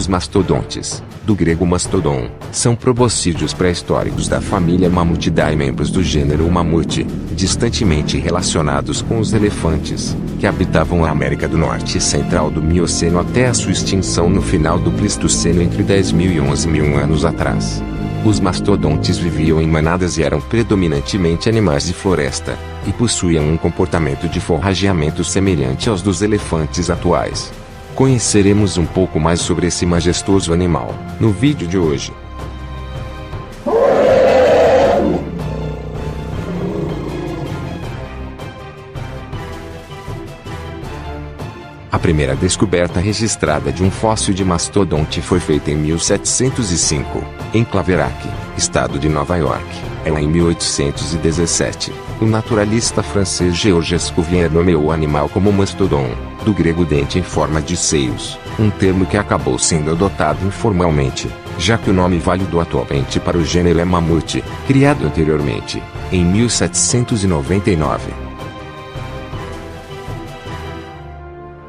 Os mastodontes, do grego mastodon, são proboscídeos pré-históricos da família Mamutidae, membros do gênero Mamute, distantemente relacionados com os elefantes, que habitavam a América do Norte e Central do Mioceno até a sua extinção no final do Pleistoceno entre 10.000 e 11.000 anos atrás. Os mastodontes viviam em manadas e eram predominantemente animais de floresta, e possuíam um comportamento de forrageamento semelhante aos dos elefantes atuais. Conheceremos um pouco mais sobre esse majestoso animal no vídeo de hoje. A primeira descoberta registrada de um fóssil de mastodonte foi feita em 1705, em Claverack, estado de Nova York. Em 1817, o naturalista francês Georges Cuvier nomeou o animal como mastodon, do grego dente em forma de seios, um termo que acabou sendo adotado informalmente, já que o nome válido atualmente para o gênero é mamute, criado anteriormente, em 1799.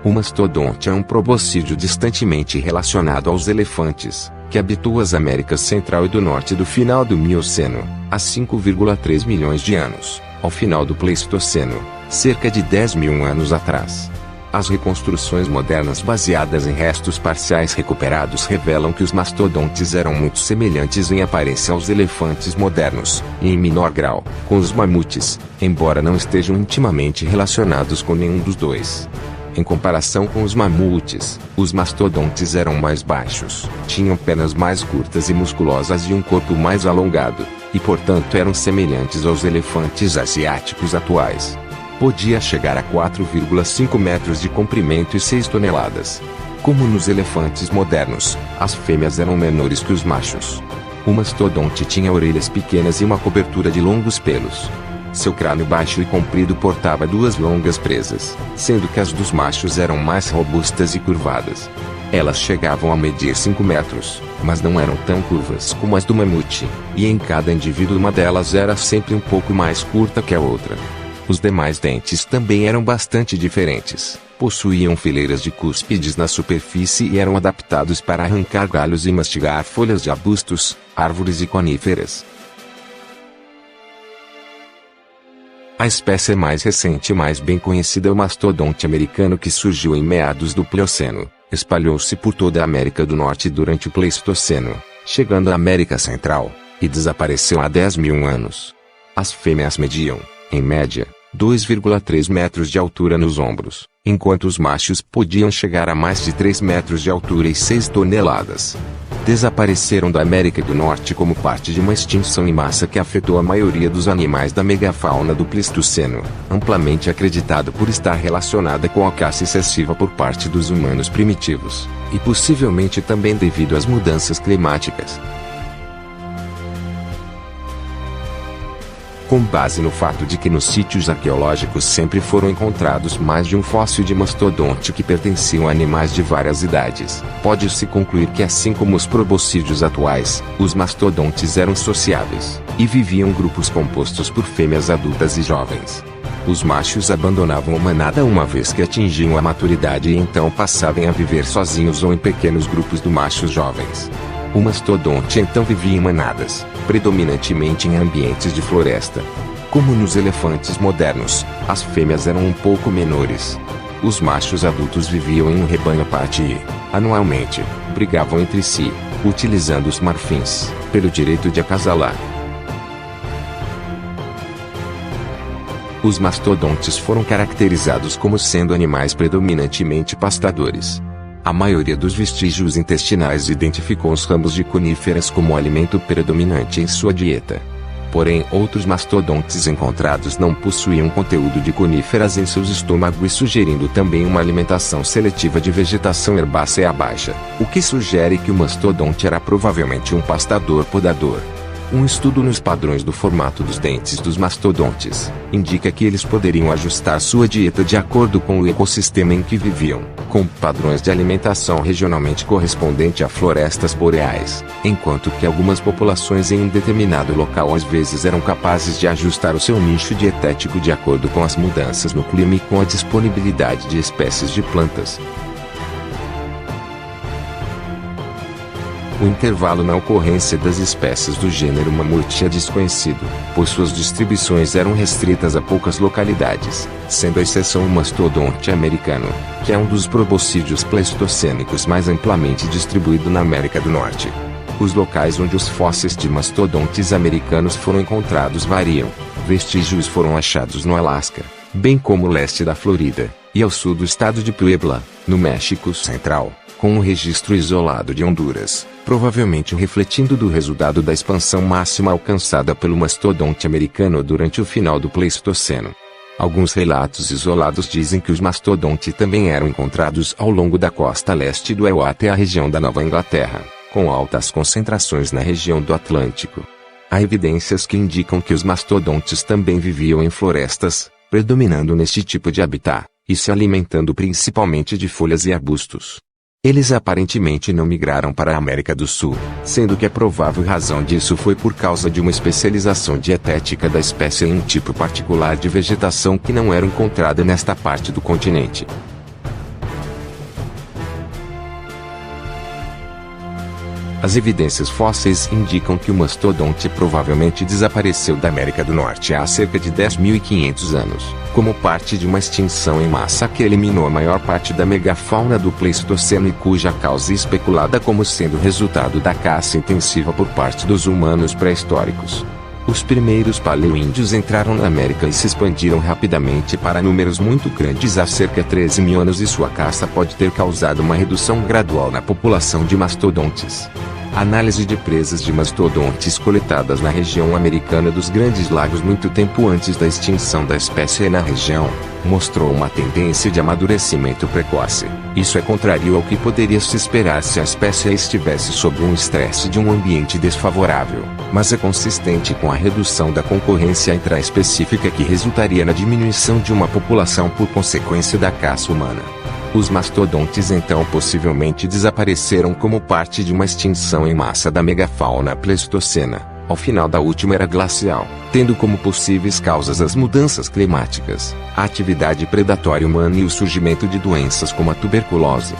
O mastodonte é um proboscídeo distantemente relacionado aos elefantes, que habitou as Américas Central e do Norte do final do Mioceno, há 5,3 milhões de anos, ao final do Pleistoceno, cerca de 10.000 anos atrás. As reconstruções modernas baseadas em restos parciais recuperados revelam que os mastodontes eram muito semelhantes em aparência aos elefantes modernos, e em menor grau, com os mamutes, embora não estejam intimamente relacionados com nenhum dos dois. Em comparação com os mamutes, os mastodontes eram mais baixos, tinham pernas mais curtas e musculosas e um corpo mais alongado, e portanto eram semelhantes aos elefantes asiáticos atuais. Podia chegar a 4,5 metros de comprimento e 6 toneladas. Como nos elefantes modernos, as fêmeas eram menores que os machos. O mastodonte tinha orelhas pequenas e uma cobertura de longos pelos. Seu crânio baixo e comprido portava duas longas presas, sendo que as dos machos eram mais robustas e curvadas. Elas chegavam a medir 5 metros, mas não eram tão curvas como as do mamute, e em cada indivíduo uma delas era sempre um pouco mais curta que a outra. Os demais dentes também eram bastante diferentes, possuíam fileiras de cúspides na superfície e eram adaptados para arrancar galhos e mastigar folhas de arbustos, árvores e coníferas. A espécie mais recente e mais bem conhecida é o mastodonte americano, que surgiu em meados do Plioceno, espalhou-se por toda a América do Norte durante o Pleistoceno, chegando à América Central, e desapareceu há 10.000 anos. As fêmeas mediam, em média, 2,3 metros de altura nos ombros, enquanto os machos podiam chegar a mais de 3 metros de altura e 6 toneladas. Desapareceram da América do Norte como parte de uma extinção em massa que afetou a maioria dos animais da megafauna do Pleistoceno, amplamente acreditado por estar relacionada com a caça excessiva por parte dos humanos primitivos, e possivelmente também devido às mudanças climáticas. Com base no fato de que nos sítios arqueológicos sempre foram encontrados mais de um fóssil de mastodonte que pertenciam a animais de várias idades, pode-se concluir que, assim como os proboscídeos atuais, os mastodontes eram sociáveis, e viviam em grupos compostos por fêmeas adultas e jovens. Os machos abandonavam a manada uma vez que atingiam a maturidade e então passavam a viver sozinhos ou em pequenos grupos de machos jovens. O mastodonte então vivia em manadas, predominantemente em ambientes de floresta. Como nos elefantes modernos, as fêmeas eram um pouco menores. Os machos adultos viviam em um rebanho à parte e, anualmente, brigavam entre si, utilizando os marfins, pelo direito de acasalar. Os mastodontes foram caracterizados como sendo animais predominantemente pastadores. A maioria dos vestígios intestinais identificou os ramos de coníferas como alimento predominante em sua dieta. Porém, outros mastodontes encontrados não possuíam conteúdo de coníferas em seus estômagos, sugerindo também uma alimentação seletiva de vegetação herbácea baixa, o que sugere que o mastodonte era provavelmente um pastador-podador. Um estudo nos padrões do formato dos dentes dos mastodontes indica que eles poderiam ajustar sua dieta de acordo com o ecossistema em que viviam, com padrões de alimentação regionalmente correspondente a florestas boreais, enquanto que algumas populações em um determinado local às vezes eram capazes de ajustar o seu nicho dietético de acordo com as mudanças no clima e com a disponibilidade de espécies de plantas. O intervalo na ocorrência das espécies do gênero Mamute é desconhecido, pois suas distribuições eram restritas a poucas localidades, sendo a exceção o mastodonte americano, que é um dos proboscídeos pleistocênicos mais amplamente distribuído na América do Norte. Os locais onde os fósseis de mastodontes americanos foram encontrados variam. Vestígios foram achados no Alasca, bem como o leste da Flórida, e ao sul do estado de Puebla, no México Central, com um registro isolado de Honduras, provavelmente refletindo do resultado da expansão máxima alcançada pelo mastodonte americano durante o final do Pleistoceno. Alguns relatos isolados dizem que os mastodontes também eram encontrados ao longo da costa leste do EU até a região da Nova Inglaterra, com altas concentrações na região do Atlântico. Há evidências que indicam que os mastodontes também viviam em florestas, predominando neste tipo de habitat, e se alimentando principalmente de folhas e arbustos. Eles aparentemente não migraram para a América do Sul, sendo que a provável razão disso foi por causa de uma especialização dietética da espécie em um tipo particular de vegetação que não era encontrada nesta parte do continente. As evidências fósseis indicam que o mastodonte provavelmente desapareceu da América do Norte há cerca de 10.500 anos, como parte de uma extinção em massa que eliminou a maior parte da megafauna do Pleistoceno e cuja causa é especulada como sendo resultado da caça intensiva por parte dos humanos pré-históricos. Os primeiros paleoíndios entraram na América e se expandiram rapidamente para números muito grandes há cerca de 13 mil anos e sua caça pode ter causado uma redução gradual na população de mastodontes. A análise de presas de mastodontes coletadas na região americana dos Grandes Lagos muito tempo antes da extinção da espécie na região, mostrou uma tendência de amadurecimento precoce. Isso é contrário ao que poderia se esperar se a espécie estivesse sob um estresse de um ambiente desfavorável, mas é consistente com a redução da concorrência intraespecífica que resultaria na diminuição de uma população por consequência da caça humana. Os mastodontes então possivelmente desapareceram como parte de uma extinção em massa da megafauna pleistocena, ao final da última era glacial, tendo como possíveis causas as mudanças climáticas, a atividade predatória humana e o surgimento de doenças como a tuberculose.